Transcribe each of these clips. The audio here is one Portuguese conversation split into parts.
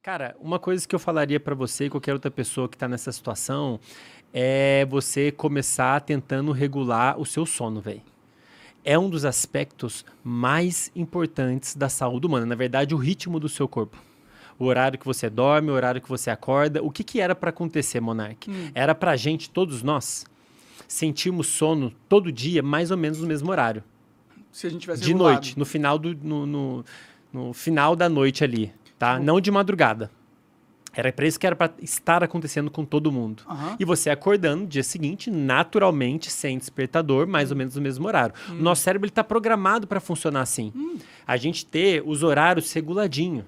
Cara, uma coisa que eu falaria pra você e qualquer outra pessoa que tá nessa situação é você começar tentando regular o seu sono, velho. É um dos aspectos mais importantes da saúde humana. Na verdade, o ritmo do seu corpo. O horário que você dorme, o horário que você acorda. O que que era pra acontecer, Monark? Era pra gente, todos nós, sentirmos sono todo dia, mais ou menos no mesmo horário. Se a gente tivesse De regulado. noite, no final da noite ali, tá? Não de madrugada. Era para isso que era para estar acontecendo com todo mundo. Aham. E você acordando no dia seguinte, naturalmente, sem despertador, mais ou menos no mesmo horário. O nosso cérebro está programado para funcionar assim. A gente ter os horários reguladinho.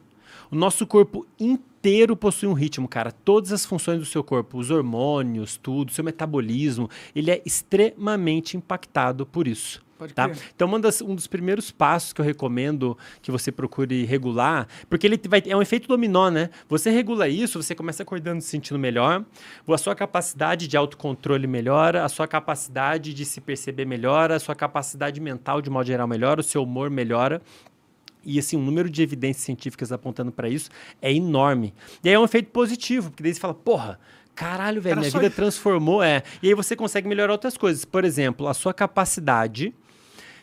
O nosso corpo inteiro possui um ritmo, cara. Todas as funções do seu corpo, os hormônios, tudo, seu metabolismo, ele é extremamente impactado por isso. Pode Tá? crer. Então, um dos primeiros passos que eu recomendo que você procure regular, porque é um efeito dominó, né? Você regula isso, você começa acordando se sentindo melhor, a sua capacidade de autocontrole melhora, a sua capacidade de se perceber melhora, a sua capacidade mental, de modo geral, melhora, o seu humor melhora. E assim, o número de evidências científicas apontando para isso é enorme. E aí é um efeito positivo, porque daí você fala, porra, caralho, velho, Era minha só vida isso. transformou, E aí você consegue melhorar outras coisas. Por exemplo, a sua capacidade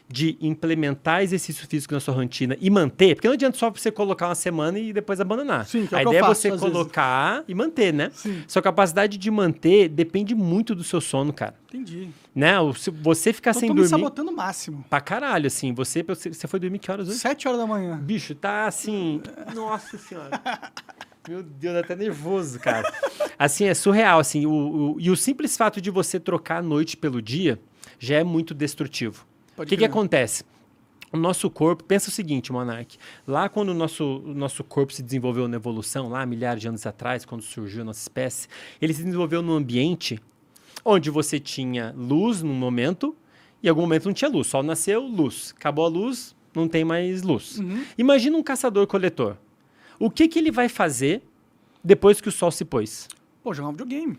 de implementar exercício físico na sua rotina e manter, porque não adianta só você colocar uma semana e depois abandonar. Sim, que é o a que eu ideia é faço, você às vezes. colocar e manter, né? Sim. Sua capacidade de manter depende muito do seu sono, cara. Entendi. Né? Se você ficar Então, sem tô me dormir sabotando o máximo. pra caralho, assim, você foi dormir que horas hoje? 7 horas da manhã. Bicho, tá assim. Nossa senhora. Meu Deus, dá até nervoso, cara. Assim, é surreal, assim. E o simples fato de você trocar a noite pelo dia já é muito destrutivo. O Pode que crer. acontece? O nosso corpo, pensa o seguinte, Monark. Lá quando o nosso corpo se desenvolveu na evolução, lá milhares de anos atrás, quando surgiu a nossa espécie, ele se desenvolveu num ambiente onde você tinha luz num momento e em algum momento não tinha luz. O sol nasceu, luz. Acabou a luz, não tem mais luz. Imagina um caçador-coletor. O que ele vai fazer depois que o sol se pôs? Pô, jogar um videogame.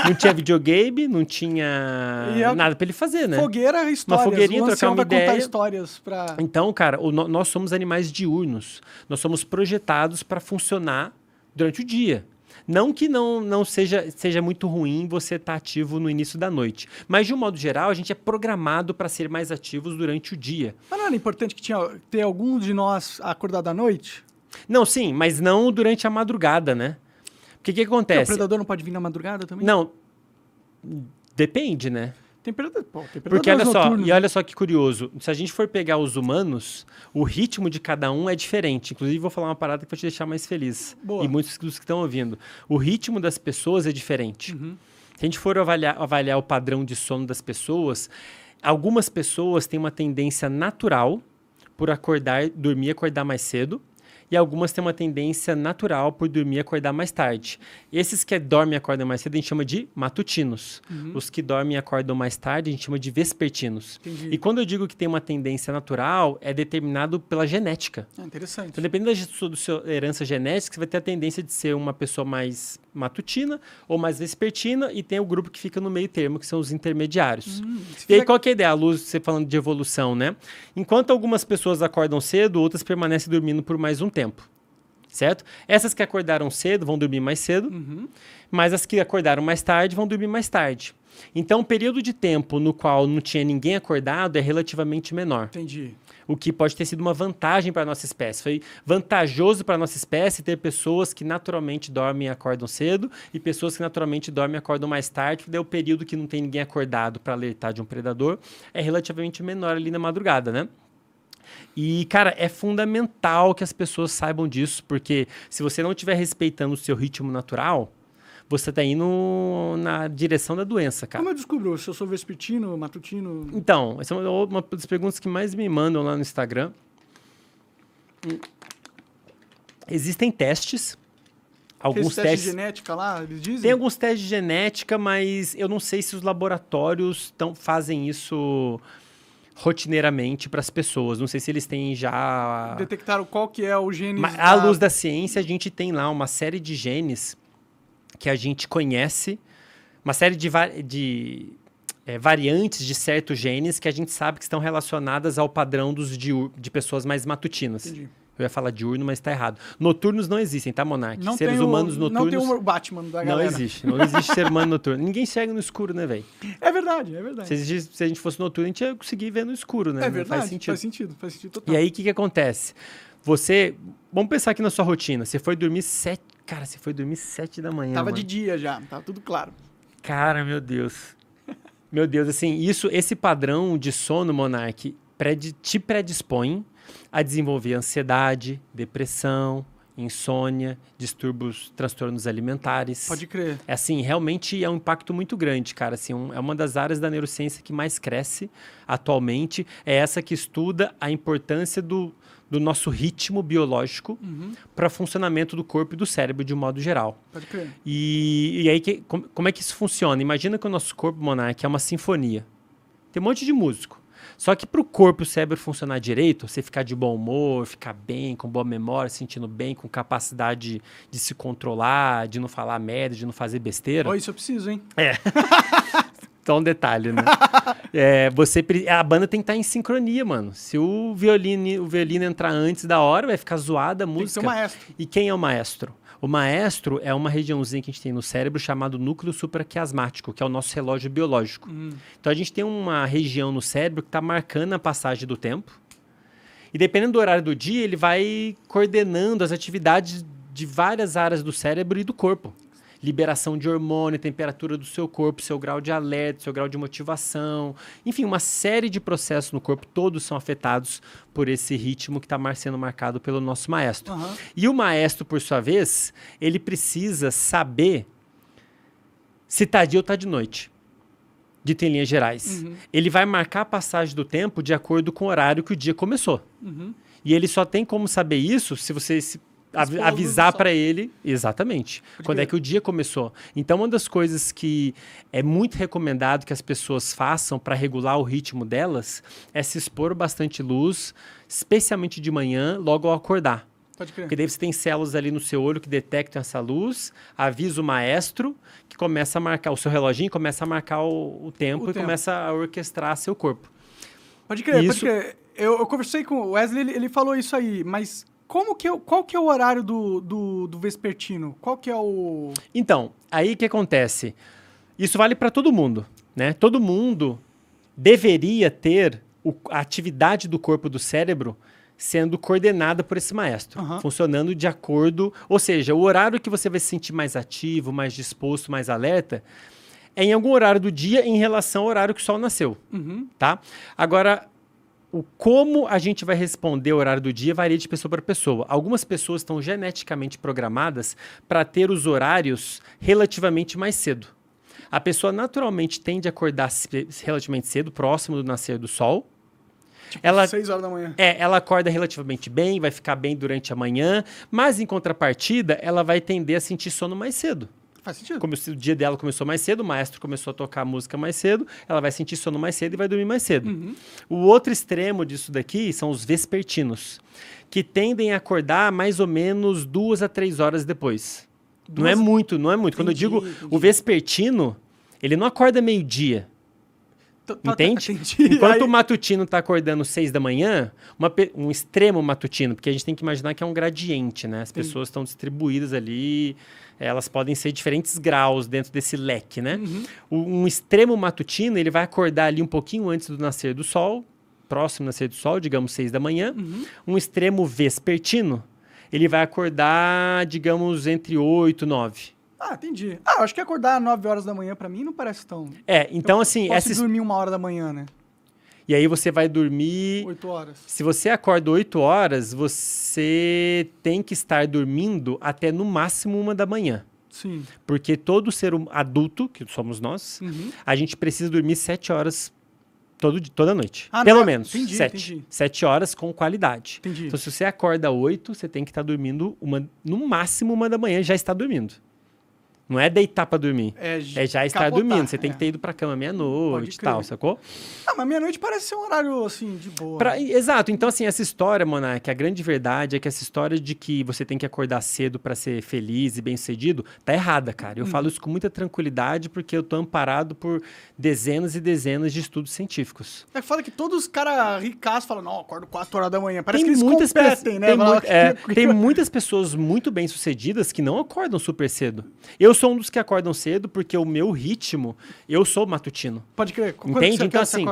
Não tinha videogame, não tinha E nada pra ele fazer, né? Fogueira, histórias. fogueirinha, o trocar ancião uma vai contar ideia. histórias pra... Então, cara, nós somos animais diurnos. Nós somos projetados para funcionar durante o dia. Não que não seja muito ruim você estar ativo no início da noite. Mas, de um modo geral, a gente é programado para ser mais ativos durante o dia. Mas não era importante que ter algum de nós acordado à noite? Não, sim, mas não durante a madrugada, né? Porque o que Porque o acontece? predador não pode vir na madrugada também? Não, depende, né? Tem predadores Porque olha só, noturnos. e olha só que curioso, se a gente for pegar os humanos, o ritmo de cada um é diferente. Inclusive, vou falar uma parada que vai te deixar mais feliz. Boa. E muitos dos que estão ouvindo. O ritmo das pessoas é diferente. Se a gente for avaliar o padrão de sono das pessoas, algumas pessoas têm uma tendência natural por dormir e acordar mais cedo. E algumas têm uma tendência natural por dormir e acordar mais tarde. Esses que dormem e acordam mais cedo, a gente chama de matutinos. Os que dormem e acordam mais tarde, a gente chama de vespertinos. Entendi. E quando eu digo que tem uma tendência natural, é determinado pela genética. É interessante. Então, dependendo da sua herança genética, você vai ter a tendência de ser uma pessoa mais matutina ou mais vespertina, e tem o grupo que fica no meio termo, que são os intermediários. E aí, qual que é a ideia? A luz, você falando de evolução, né? Enquanto algumas pessoas acordam cedo, outras permanecem dormindo por mais um tempo. Certo? Essas que acordaram cedo vão dormir mais cedo, mas as que acordaram mais tarde vão dormir mais tarde. Então, o período de tempo no qual não tinha ninguém acordado é relativamente menor. Entendi. O que pode ter sido uma vantagem para a nossa espécie. Foi vantajoso para a nossa espécie ter pessoas que naturalmente dormem e acordam cedo e pessoas que naturalmente dormem e acordam mais tarde, porque daí o período que não tem ninguém acordado para alertar de um predador é relativamente menor ali na madrugada, né? E, cara, é fundamental que as pessoas saibam disso, porque se você não estiver respeitando o seu ritmo natural, você está indo na direção da doença, cara. Como eu descubro se eu sou vespertino, matutino? Então, essa é uma das perguntas que mais me mandam lá no Instagram. Existem testes. Alguns testes de genética lá, eles dizem? Tem alguns testes de genética, mas eu não sei se os laboratórios fazem isso rotineiramente para as pessoas. Não sei se eles têm já... Detectaram qual que é o gene... À luz da ciência, a gente tem lá uma série de genes que a gente conhece, uma série de variantes de certos genes que a gente sabe que estão relacionadas ao padrão de pessoas mais matutinas. Entendi. Eu ia falar diurno, mas tá errado. Noturnos não existem, tá, Monark? Não Seres tem humanos noturnos... Não tem o Batman da galera. Não existe ser humano noturno. Ninguém enxerga no escuro, né, velho? É verdade, é verdade. Se a gente fosse noturno, a gente ia conseguir ver no escuro, né? É verdade, Faz sentido total. E aí, o que acontece? Vamos pensar aqui na sua rotina. Você foi dormir 7... Cara, você foi dormir 7 da manhã, Tava mano. de dia já, tava tudo claro. Cara, meu Deus. Meu Deus, assim, esse padrão de sono, Monark, te predispõe a desenvolver ansiedade, depressão, insônia, distúrbios, transtornos alimentares. Pode crer. É assim, realmente é um impacto muito grande, cara. Assim, é uma das áreas da neurociência que mais cresce atualmente. É essa que estuda a importância do nosso ritmo biológico para o funcionamento do corpo e do cérebro de um modo geral. Pode crer. E aí, como é que isso funciona? Imagina que o nosso corpo, Monark, é uma sinfonia. Tem um monte de músico. Só que para o corpo e o cérebro funcionar direito, você ficar de bom humor, ficar bem, com boa memória, se sentindo bem, com capacidade de se controlar, de não falar merda, de não fazer besteira. Ó, isso eu preciso, hein? Só um detalhe, né? A banda tem que estar em sincronia, mano. Se o violino entrar antes da hora, vai ficar zoada a música. Tem que ser o maestro. E quem é o maestro? O maestro é uma regiãozinha que a gente tem no cérebro chamado núcleo supraquiasmático, que é o nosso relógio biológico. Então a gente tem uma região no cérebro que está marcando a passagem do tempo. E dependendo do horário do dia, ele vai coordenando as atividades de várias áreas do cérebro e do corpo. Liberação de hormônio, temperatura do seu corpo, seu grau de alerta, seu grau de motivação. Enfim, uma série de processos no corpo, todos são afetados por esse ritmo que está sendo marcado pelo nosso maestro. E o maestro, por sua vez, ele precisa saber se está dia ou está de noite. Dito em linhas gerais. Ele vai marcar a passagem do tempo de acordo com o horário que o dia começou. E ele só tem como saber isso se você avisar para ele, exatamente, quando é que o dia começou. Então, uma das coisas que é muito recomendado que as pessoas façam para regular o ritmo delas é se expor bastante luz, especialmente de manhã, logo ao acordar. Pode crer. Porque daí você tem células ali no seu olho que detectam essa luz, avisa o maestro, que começa a marcar, o seu reloginho começa a marcar o tempo e começa a orquestrar seu corpo. Pode crer, Isso... pode crer. Eu conversei com o Wesley, ele falou isso aí, mas... Qual que é o horário do vespertino? Qual que é o... Então, aí o que acontece? Isso vale para todo mundo, né? Todo mundo deveria ter a atividade do corpo e do cérebro sendo coordenada por esse maestro, funcionando de acordo... Ou seja, o horário que você vai se sentir mais ativo, mais disposto, mais alerta, é em algum horário do dia em relação ao horário que o sol nasceu, tá? Agora... Como a gente vai responder o horário do dia varia de pessoa para pessoa. Algumas pessoas estão geneticamente programadas para ter os horários relativamente mais cedo. A pessoa naturalmente tende a acordar relativamente cedo, próximo do nascer do sol. Tipo, 6 horas da manhã. Ela acorda relativamente bem, vai ficar bem durante a manhã, mas em contrapartida, ela vai tender a sentir sono mais cedo. Faz sentido. Como se o dia dela começou mais cedo, o maestro começou a tocar a música mais cedo, ela vai sentir sono mais cedo e vai dormir mais cedo. O outro extremo disso daqui são os vespertinos, que tendem a acordar mais ou menos 2 a 3 horas depois. Não é muito. Quando eu digo o vespertino, ele não acorda meio-dia. Entende? Enquanto o matutino está acordando 6 da manhã, um extremo matutino, porque a gente tem que imaginar que é um gradiente, né? As pessoas estão distribuídas ali, elas podem ser diferentes graus dentro desse leque, né? Um extremo matutino, ele vai acordar ali um pouquinho antes do nascer do sol, próximo do nascer do sol, digamos 6 da manhã. Um extremo vespertino, ele vai acordar, digamos, entre 8 e 9. Ah, entendi. Acho que acordar 9 horas da manhã pra mim não parece tão... Então assim... Posso dormir 1 hora da manhã, né? E aí você vai dormir... 8 horas. Se você acorda 8 horas, você tem que estar dormindo até no máximo 1 da manhã. Sim. Porque todo ser adulto, que somos nós, a gente precisa dormir 7 horas toda noite. Pelo menos. Entendi, 7. 7 horas com qualidade. Entendi. Então se você acorda 8, você tem que estar dormindo no máximo 1 da manhã, já está dormindo. Não é deitar pra dormir. É já estar capotar, dormindo. Você tem que ter ido pra cama meia-noite e tal, sacou? Ah, mas meia-noite parece ser um horário, assim, de boa. Exato. Então, assim, essa história, Monark, a grande verdade é que essa história de que você tem que acordar cedo pra ser feliz e bem-sucedido, tá errada, cara. Eu falo isso com muita tranquilidade porque eu tô amparado por dezenas e dezenas de estudos científicos. É foda que todos os caras ricaços falam, não, acordo 4 horas da manhã. Parece que eles competem, né? Tem muitas pessoas muito bem-sucedidas que não acordam super cedo. Eu sou um dos que acordam cedo porque o meu ritmo, eu sou matutino. Pode crer. Entende? Então, assim,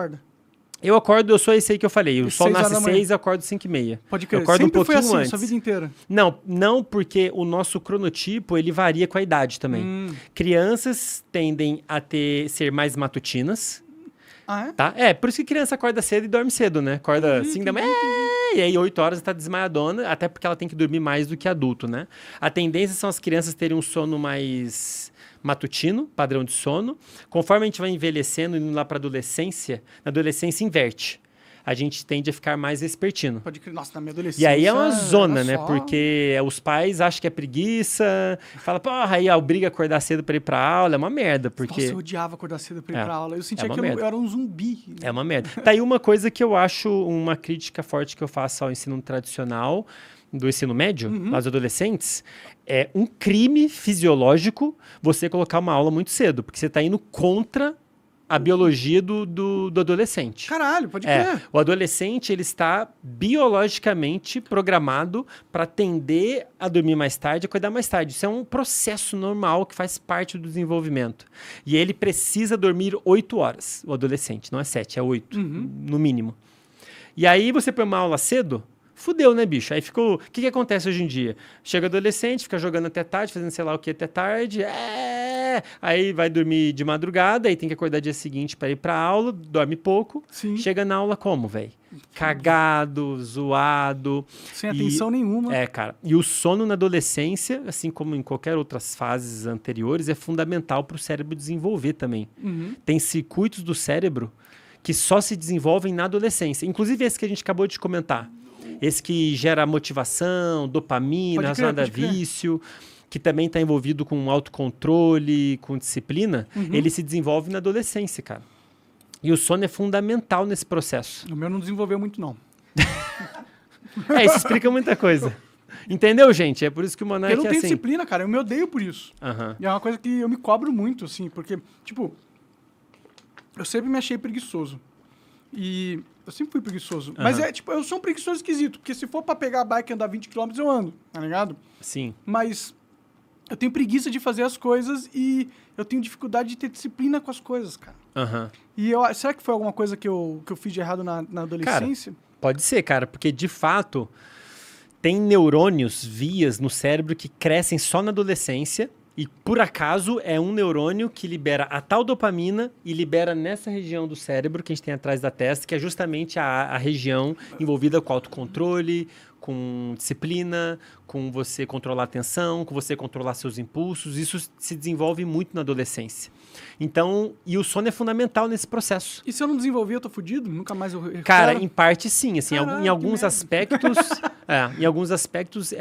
eu acordo, eu sou esse aí que eu falei. O sol nasce 6, eu acordo 5h30. Pode crer. Eu acordo Sempre um pouquinho foi assim, antes. sua vida inteira. Não, porque o nosso cronotipo, ele varia com a idade também. Crianças tendem a ser mais matutinas. Ah, é? Tá? Por isso que criança acorda cedo e dorme cedo, né? Acorda 5 da manhã, e aí 8 horas tá desmaiadona, até porque ela tem que dormir mais do que adulto, né? A tendência são as crianças terem um sono mais matutino, padrão de sono. Conforme a gente vai envelhecendo, indo lá pra adolescência, na adolescência inverte. A gente tende a ficar mais vespertino. Pode crer. Nossa, na minha adolescência... E aí é uma zona, né? Porque os pais acham que é preguiça, fala, porra, aí obriga a acordar cedo pra ir pra aula, é uma merda, porque... Nossa, eu odiava acordar cedo pra ir pra aula. Eu sentia que merda. eu era um zumbi. Né? É uma merda. Tá aí uma coisa que eu acho, uma crítica forte que eu faço ao ensino tradicional, do ensino médio, aos adolescentes, é um crime fisiológico você colocar uma aula muito cedo, porque você tá indo contra a biologia do adolescente. Caralho, pode crer. O adolescente, ele está biologicamente programado para tender a dormir mais tarde, acordar mais tarde. Isso é um processo normal que faz parte do desenvolvimento. E ele precisa dormir 8 horas, o adolescente. Não é 7, é 8, no mínimo. E aí você põe uma aula cedo, fudeu, né, bicho? Aí ficou... O que acontece hoje em dia? Chega adolescente, fica jogando até tarde, fazendo sei lá o que até tarde. Aí vai dormir de madrugada, aí tem que acordar dia seguinte para ir pra aula, dorme pouco. Sim. Chega na aula como, velho? Cagado, zoado. Sem atenção nenhuma. Cara. E o sono na adolescência, assim como em qualquer outras fases anteriores, é fundamental para o cérebro desenvolver também. Tem circuitos do cérebro que só se desenvolvem na adolescência. Inclusive esse que a gente acabou de comentar. Esse que gera motivação, dopamina, relacionado a vício, que também está envolvido com autocontrole, com disciplina, ele se desenvolve na adolescência, cara. E o sono é fundamental nesse processo. O meu não desenvolveu muito, não. Isso explica muita coisa. Entendeu, gente? É por isso que o Monark é assim. Eu não tenho disciplina, cara. Eu me odeio por isso. E é uma coisa que eu me cobro muito, assim, porque, tipo, eu sempre me achei preguiçoso. E eu sempre fui preguiçoso. Mas eu sou um preguiçoso esquisito, porque se for pra pegar a bike e andar 20 km, eu ando, tá ligado? Sim. Mas eu tenho preguiça de fazer as coisas e eu tenho dificuldade de ter disciplina com as coisas, cara. E será que foi alguma coisa que eu fiz de errado na adolescência? Cara, pode ser, cara, porque de fato tem neurônios, vias no cérebro que crescem só na adolescência. E, por acaso, é um neurônio que libera a tal dopamina e libera nessa região do cérebro que a gente tem atrás da testa, que é justamente a região envolvida com autocontrole, com disciplina, com você controlar a atenção, com você controlar seus impulsos. Isso se desenvolve muito na adolescência. Então, e o sono é fundamental nesse processo. E se eu não desenvolver, eu tô fudido? Nunca mais eu recupero? Cara, em parte sim, assim, Caralho, em alguns aspectos, em alguns aspectos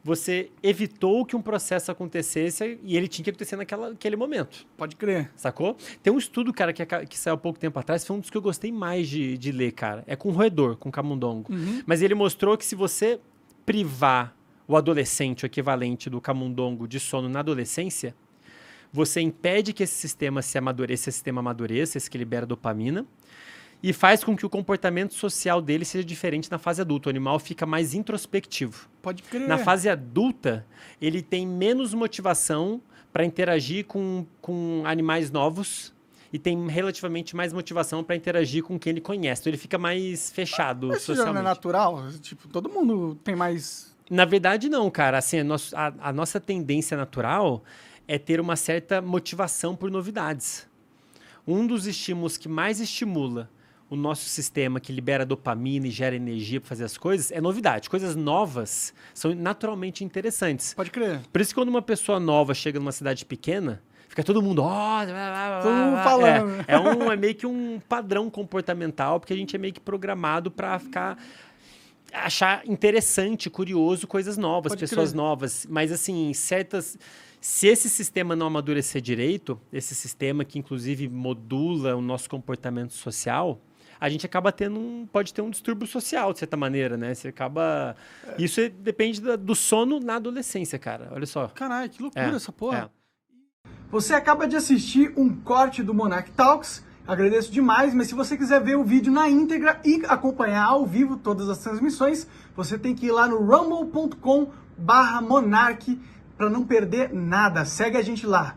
você evitou que um processo acontecesse e ele tinha que acontecer naquele momento. Pode crer. Sacou? Tem um estudo, cara, que saiu há pouco tempo atrás, foi um dos que eu gostei mais de ler, cara. É com o roedor, com o camundongo. Mas ele mostrou que se você privar o adolescente, o equivalente do camundongo, de sono na adolescência, você impede que esse sistema amadureça, esse que libera dopamina, e faz com que o comportamento social dele seja diferente na fase adulta. O animal fica mais introspectivo. Pode crer. Na fase adulta, ele tem menos motivação para interagir com animais novos e tem relativamente mais motivação para interagir com quem ele conhece. Então, ele fica mais fechado Mas isso socialmente. não é natural? Tipo, todo mundo tem mais... Na verdade, não, cara. Assim, a nossa tendência natural é ter uma certa motivação por novidades. Um dos estímulos que mais estimula o nosso sistema, que libera dopamina e gera energia para fazer as coisas, é novidade. Coisas novas são naturalmente interessantes. Pode crer. Por isso que quando uma pessoa nova chega numa cidade pequena, fica todo mundo... Todo mundo falando. É meio que um padrão comportamental, porque a gente é meio que programado para ficar... achar interessante, curioso, coisas novas, Pode pessoas crer. novas. Mas, assim, se esse sistema não amadurecer direito, esse sistema que, inclusive, modula o nosso comportamento social, a gente acaba pode ter um distúrbio social, de certa maneira, né? Você acaba... Isso depende do sono na adolescência, cara. Olha só. Caralho, que loucura essa porra. É. Você acaba de assistir um corte do Monarch Talks. Agradeço demais, mas se você quiser ver o vídeo na íntegra e acompanhar ao vivo todas as transmissões, você tem que ir lá no rumble.com/monarch para não perder nada. Segue a gente lá.